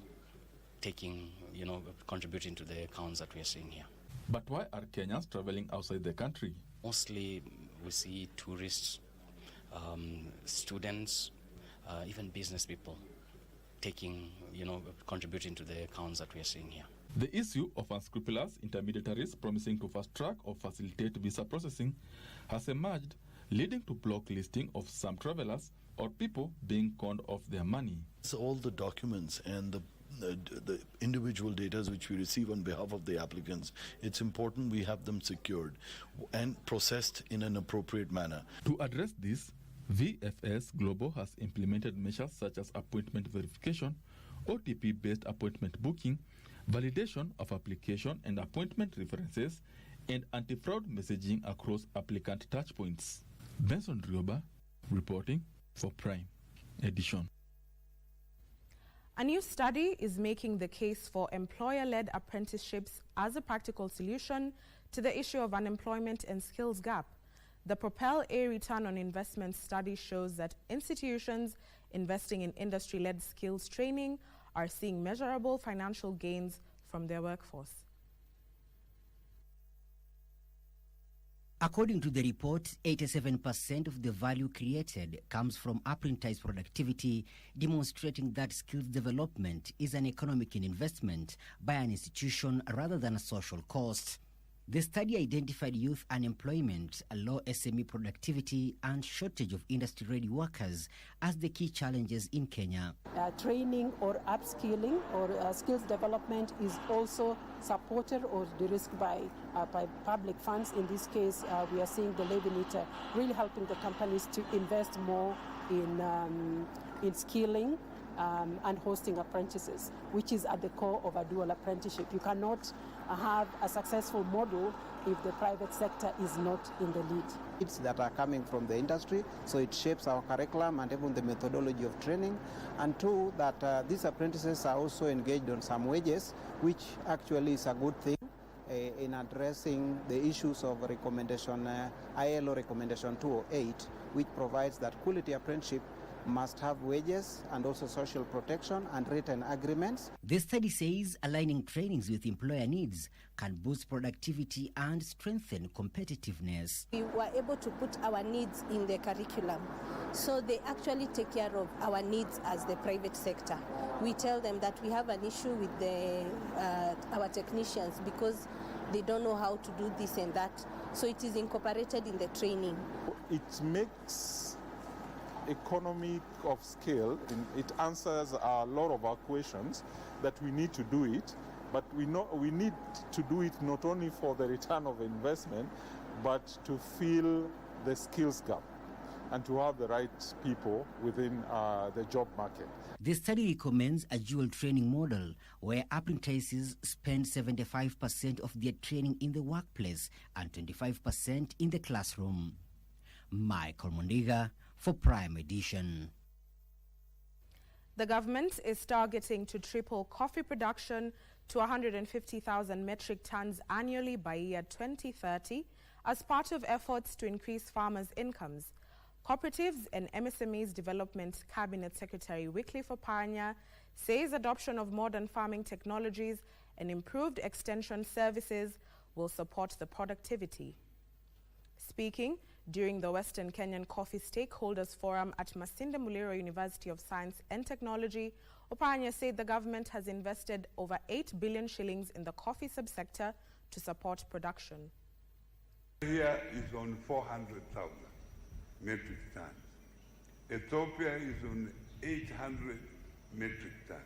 contributing to the counts that we are seeing here. But why are Kenyans traveling outside the country? Mostly we see tourists, students, even business people contributing to the accounts that we are seeing here. The issue of unscrupulous intermediaries promising to fast-track or facilitate visa processing has emerged, leading to blacklisting of some travelers or people being conned of their money. So all the documents and the individual data which we receive on behalf of the applicants, it's important we have them secured and processed in an appropriate manner. To address this, VFS Global has implemented measures such as appointment verification, OTP-based appointment booking, validation of application and appointment references, and anti-fraud messaging across applicant touchpoints. Benson Rioba, reporting for Prime Edition. A new study is making the case for employer-led apprenticeships as a practical solution to the issue of unemployment and skills gap. The Propel A Return on Investment study shows that institutions investing in industry-led skills training are seeing measurable financial gains from their workforce. According to the report, 87% of the value created comes from apprentice productivity, demonstrating that skills development is an economic investment by an institution rather than a social cost. The study identified youth unemployment, a low SME productivity, and shortage of industry-ready workers as the key challenges in Kenya. Training or upskilling or skills development is also supported or de-risked by public funds. In this case, we are seeing the levy meter really helping the companies to invest more in skilling and hosting apprentices, which is at the core of a dual apprenticeship. You cannot have a successful model if the private sector is not in the lead. It's that are coming from the industry, so it shapes our curriculum and even the methodology of training. And two, that these apprentices are also engaged on some wages, which actually is a good thing in addressing the issues of recommendation, ILO recommendation 208, which provides that quality apprenticeship must have wages and also social protection and written agreements. The study says aligning trainings with employer needs can boost productivity and strengthen competitiveness. We were able to put our needs in the curriculum, so they actually take care of our needs as the private sector. We tell them that we have an issue with our technicians because they don't know how to do this and that. So it is incorporated in the training. It makes economic of scale. It answers a lot of our questions that we need to do it, but we need to do it not only for the return of investment, but to fill the skills gap and to have the right people within the job market. The study recommends a dual training model where apprentices spend 75% of their training in the workplace and 25% in the classroom. Michael Mundiga for Prime Edition. The government is targeting to triple coffee production to 150,000 metric tons annually by year 2030 as part of efforts to increase farmers' incomes. Cooperatives and MSMEs Development Cabinet Secretary Wycliffe Opanya says adoption of modern farming technologies and improved extension services will support the productivity. Speaking during the Western Kenyan Coffee Stakeholders Forum at Masinde Muliro University of Science and Technology, Opanya said the government has invested over 8 billion shillings in the coffee subsector to support production. Here is on 400,000 metric tons. Ethiopia is on 800 metric tons.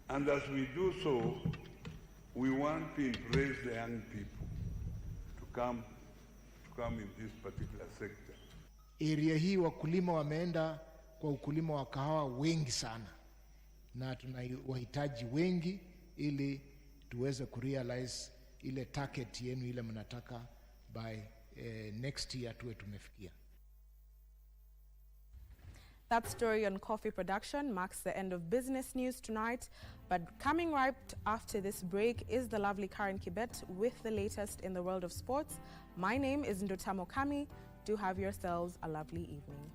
And as we do so, we want to embrace the young people to come in this particular sector. Area hii wakulima wameenda kwa ukulima wa kahawa wengi sana, na tunawahitaji wengi ili tuweze kurealize ile target yenu ile mnataka by next year tuwe tumefikia. That story on coffee production marks the end of business news tonight. But coming right after this break is the lovely Karen Kibet with the latest in the world of sports. My name is Ndotamo Kami. Do have yourselves a lovely evening.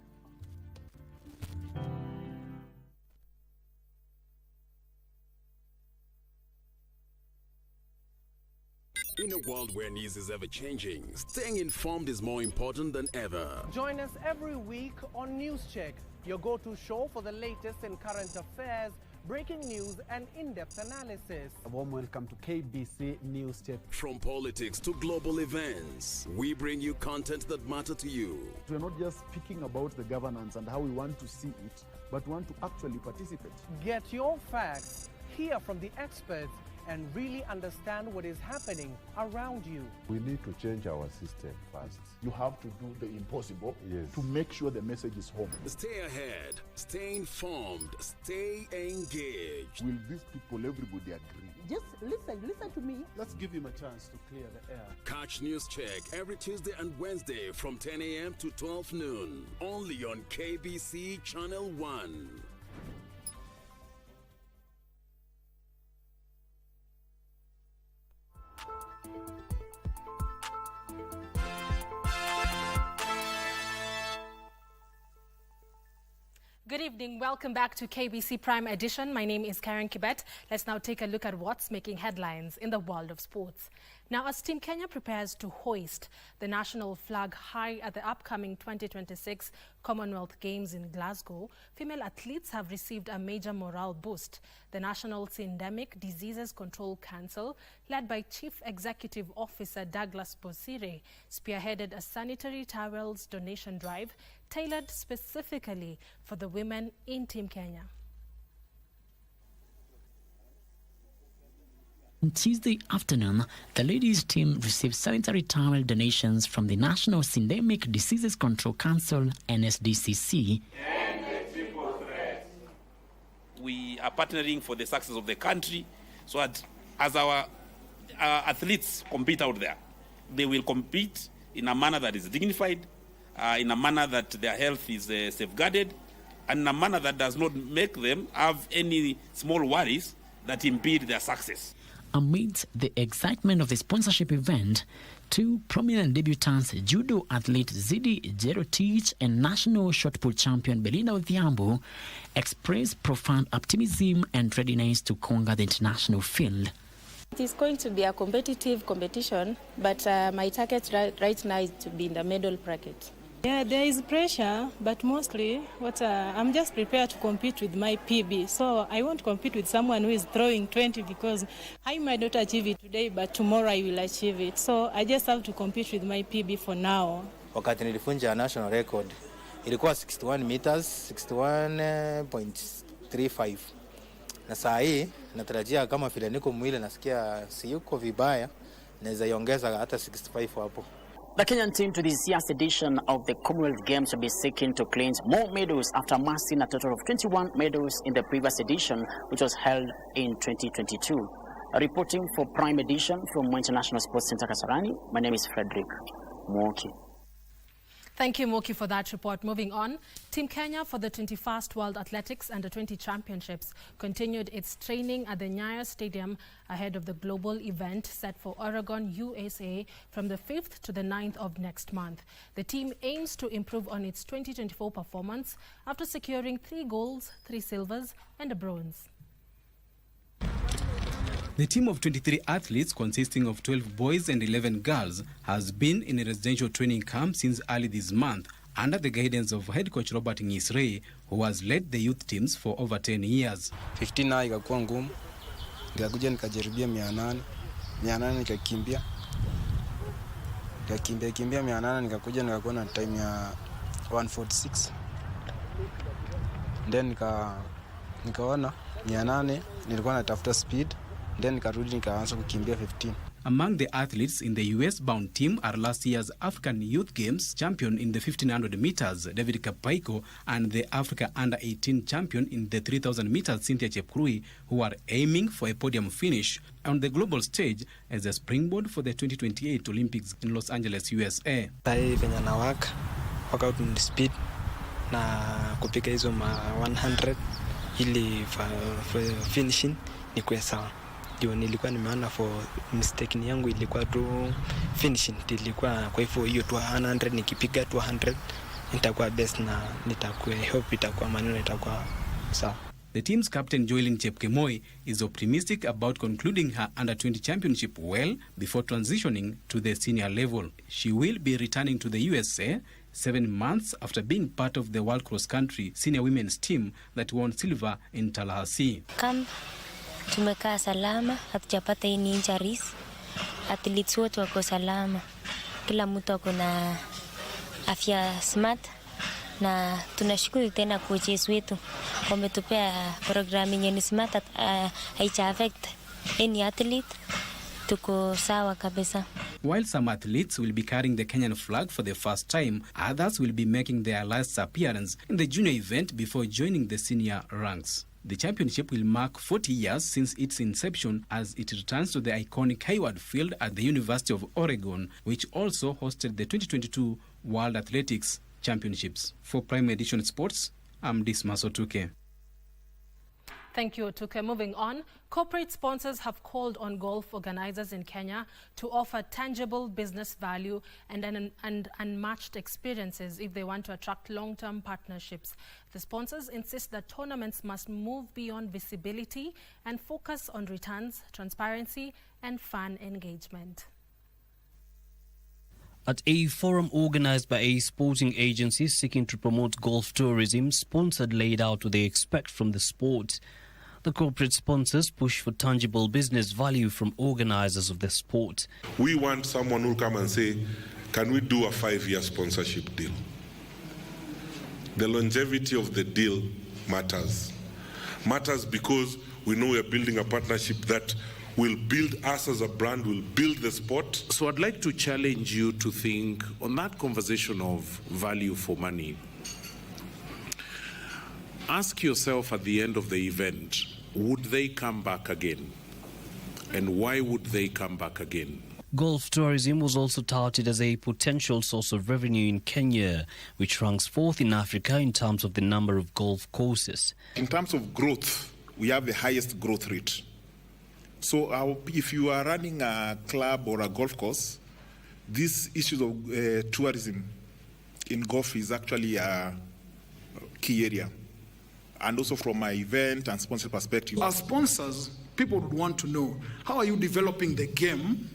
In a world where news is ever changing, staying informed is more important than ever. Join us every week on News Check, your go-to show for the latest in current affairs, breaking news and in-depth analysis. A warm welcome to KBC News Check. From politics to global events, we bring you content that matter to you. We're not just speaking about the governance and how we want to see it, but want to actually participate. Get your facts, hear from the experts, and really understand what is happening around you. We need to change our system first. You have to do the impossible to make sure the message is home. Stay ahead, stay informed, stay engaged. Will these people, everybody agree? Just listen to me. Let's give him a chance to clear the air. Catch News Check every Tuesday and Wednesday from 10 a.m. to 12 noon. Only on KBC Channel 1. Good evening. Welcome back to KBC Prime Edition. My name is Karen Kibet. Let's now take a look at what's making headlines in the world of sports. Now, as Team Kenya prepares to hoist the national flag high at the upcoming 2026 Commonwealth Games in Glasgow, female athletes have received a major morale boost. The National Syndemic Diseases Control Council, led by Chief Executive Officer Douglas Bosire, spearheaded a sanitary towels donation drive tailored specifically for the women in Team Kenya. On Tuesday afternoon, the ladies' team received sanitary towel donations from the National Syndemic Diseases Control Council, NSDCC. We are partnering for the success of the country, so that as our athletes compete out there, they will compete in a manner that is dignified, in a manner that their health is safeguarded, and in a manner that does not make them have any small worries that impede their success. Amid the excitement of the sponsorship event, two prominent debutants, judo athlete Zidi Jerotich and national shot put champion Belinda Odhiambo, expressed profound optimism and readiness to conquer the international field. It is going to be a competitive competition, but my target right now is to be in the medal bracket. Yeah, there is pressure, but mostly I'm just prepared to compete with my PB. So I won't compete with someone who is throwing 20 because I might not achieve it today, but tomorrow I will achieve it. So I just have to compete with my PB for now. Wakati nilifunja national record, ilikuwa 61 meters, 61.35. Na saa hii natarajia kama vile niko mwili nasikia siyuko vibaya, naweza iongeza hata 65 hapo. The Kenyan team to this year's edition of the Commonwealth Games will be seeking to claim more medals after amassing a total of 21 medals in the previous edition, which was held in 2022. Reporting for Prime Edition from International Sports Center Kasarani, my name is Frederick Mwoki. Thank you, Moki, for that report. Moving on, Team Kenya for the 21st World Athletics Under-20 Championships continued its training at the Nyayo Stadium ahead of the global event set for Oregon, USA from the 5th to the 9th of next month. The team aims to improve on its 2024 performance after securing 3 golds, 3 silvers and a bronze. The team of 23 athletes, consisting of 12 boys and 11 girls, has been in a residential training camp since early this month under the guidance of head coach Robert Ngisrei, who has led the youth teams for over 10 years. 15 na ikakuwa ngumu, nikakuja nikajaribia 800 nikakimbia 800 nikakuja nikakuwa na time ya 146, then nikaona 800 nilikuwa natafuta speed. Then kukimbia 15. Among the athletes in the US-bound team are last year's African Youth Games champion in the 1500 meters, David Kapaiko, and the Africa Under-18 champion in the 3000 meters, Cynthia Chepkurui, who are aiming for a podium finish on the global stage as a springboard for the 2028 Olympics in Los Angeles, USA. Work out in speed na kupika hizo 100 ili finishing ni kwa sawa. Ndio nilikuwa nimeona for mistake yangu ilikuwa tu finishing, ilikuwa kwa hivyo hiyo 200 nikipiga 200 nitakuwa best na nitakuwa hope itakuwa maneno itakuwa sawa. The team's captain Joylin Chepkemoi is optimistic about concluding her under-20 championship well before transitioning to the senior level. She will be returning to the USA 7 months after being part of the World Cross Country senior women's team that won silver in Tallahassee. Tumekaa salama, hatujapata any injuries. Athletes wote wako salama. Kila mtu ako na afya smart na tunashukuru tena coaches wetu wametupea programming yenye smart haicha affect any athlete. Tuko sawa kabisa. While some athletes will be carrying the Kenyan flag for the first time, others will be making their last appearance in the junior event before joining the senior ranks. The championship will mark 40 years since its inception as it returns to the iconic Hayward Field at the University of Oregon, which also hosted the 2022 World Athletics Championships. For Prime Edition Sports, I'm Dismas Otuke. Thank you, Otuke. Moving on, corporate sponsors have called on golf organizers in Kenya to offer tangible business value and unmatched experiences if they want to attract long-term partnerships. The sponsors insist that tournaments must move beyond visibility and focus on returns, transparency, and fan engagement. At a forum organized by a sporting agency seeking to promote golf tourism, sponsors laid out what they expect from the sport. The corporate sponsors push for tangible business value from organizers of the sport. We want someone who will come and say, can we do a 5-year sponsorship deal? The longevity of the deal matters. Matters because we know we are building a partnership that will build us as a brand, will build the sport. So I'd like to challenge you to think on that conversation of value for money. Ask yourself at the end of the event, would they come back again? And why would they come back again? Golf tourism was also touted as a potential source of revenue in Kenya, which ranks 4th in Africa in terms of the number of golf courses. In terms of growth, we have the highest growth rate. So if you are running a club or a golf course, these issues of tourism in golf is actually a key area. And also from my event and sponsor perspective. As sponsors, people would want to know, how are you developing the game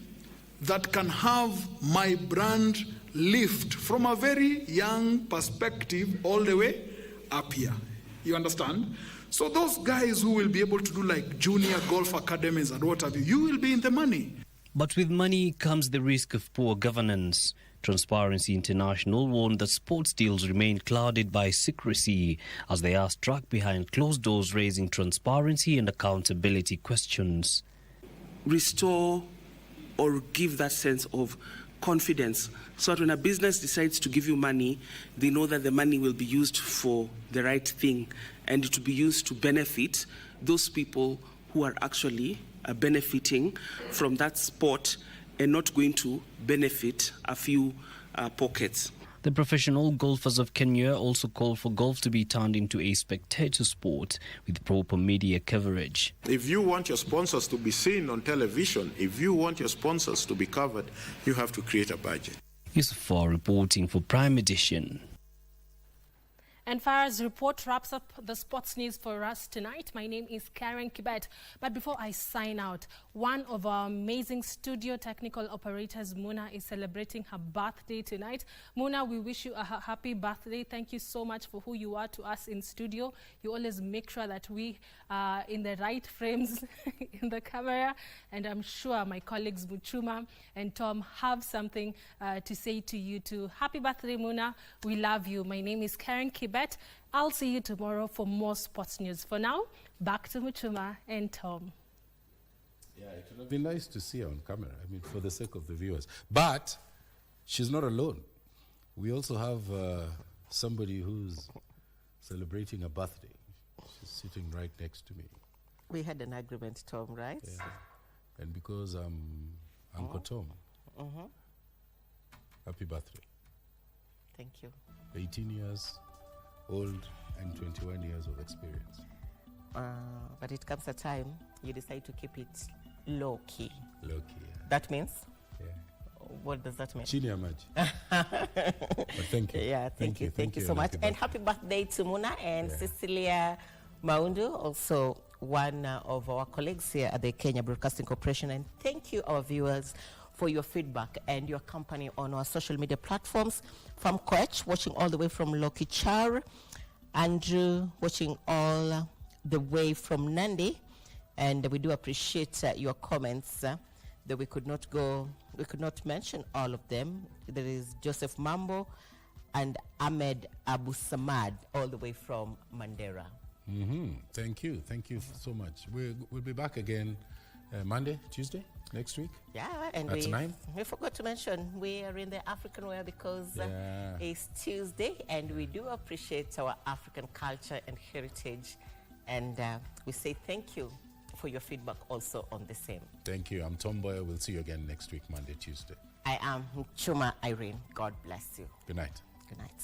that can have my brand lift from a very young perspective all the way up here. You understand? So those guys who will be able to do like junior golf academies and what have you, you will be in the money. But with money comes the risk of poor governance. Transparency International warned that sports deals remain clouded by secrecy as they are struck behind closed doors, raising transparency and accountability questions. Restore or give that sense of confidence so that when a business decides to give you money, they know that the money will be used for the right thing and it will be used to benefit those people who are actually benefiting from that sport and not going to benefit a few pockets. The professional golfers of Kenya also call for golf to be turned into a spectator sport with proper media coverage. If you want your sponsors to be seen on television, if you want your sponsors to be covered, you have to create a budget. Yusufar reporting for Prime Edition. And Farah's report wraps up the sports news for us tonight. My name is Karen Kibet. But before I sign out, one of our amazing studio technical operators, Muna, is celebrating her birthday tonight. Muna, we wish you a happy birthday. Thank you so much for who you are to us in studio. You always make sure that we are in the right frames in the camera. And I'm sure my colleagues Muchuma and Tom have something to say to you too. Happy birthday, Muna. We love you. My name is Karen Kibet. I'll see you tomorrow for more sports news. For now, back to Muchuma and Tom. Yeah, it would have been nice to see her on camera, I mean, for the sake of the viewers. But she's not alone. We also have somebody who's celebrating a birthday. She's sitting right next to me. We had an agreement, Tom, right? Yeah. And because I'm Uncle Tom, happy birthday. Thank you. 18 years old and 21 years of experience. But it comes a time you decide to keep it low-key. Low-key, yeah. That means? Yeah. What does that mean? Chini ya maji. But thank you. Yeah, thank you so much. And happy birthday to Muna and Cecilia Maundu, also one of our colleagues here at the Kenya Broadcasting Corporation. And thank you, our viewers, for your feedback and your company on our social media platforms. From Koech, watching all the way from Lokichar. Andrew, watching all the way from Nandi. And we do appreciate your comments that we could not mention all of them. There is Joseph Mambo and Ahmed Abu Samad, all the way from Mandera. Thank you so much. We'll be back again Monday, Tuesday, next week. Yeah, and at 9. We forgot to mention we are in the African wear because it's Tuesday, and we do appreciate our African culture and heritage, and we say thank you for your feedback also on the same. Thank you. I'm Tom Mboya. We'll see you again next week, Monday, Tuesday. I am Muchuma Irene. God bless you. Good night. Good night.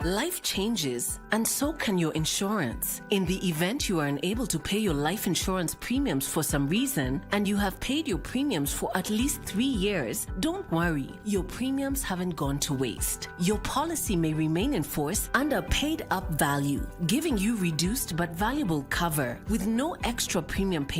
Life changes, and so can your insurance. In the event you are unable to pay your life insurance premiums for some reason, and you have paid your premiums for at least 3 years, don't worry. Your premiums haven't gone to waste. Your policy may remain in force under paid-up value, giving you reduced but valuable cover with no extra premium payment.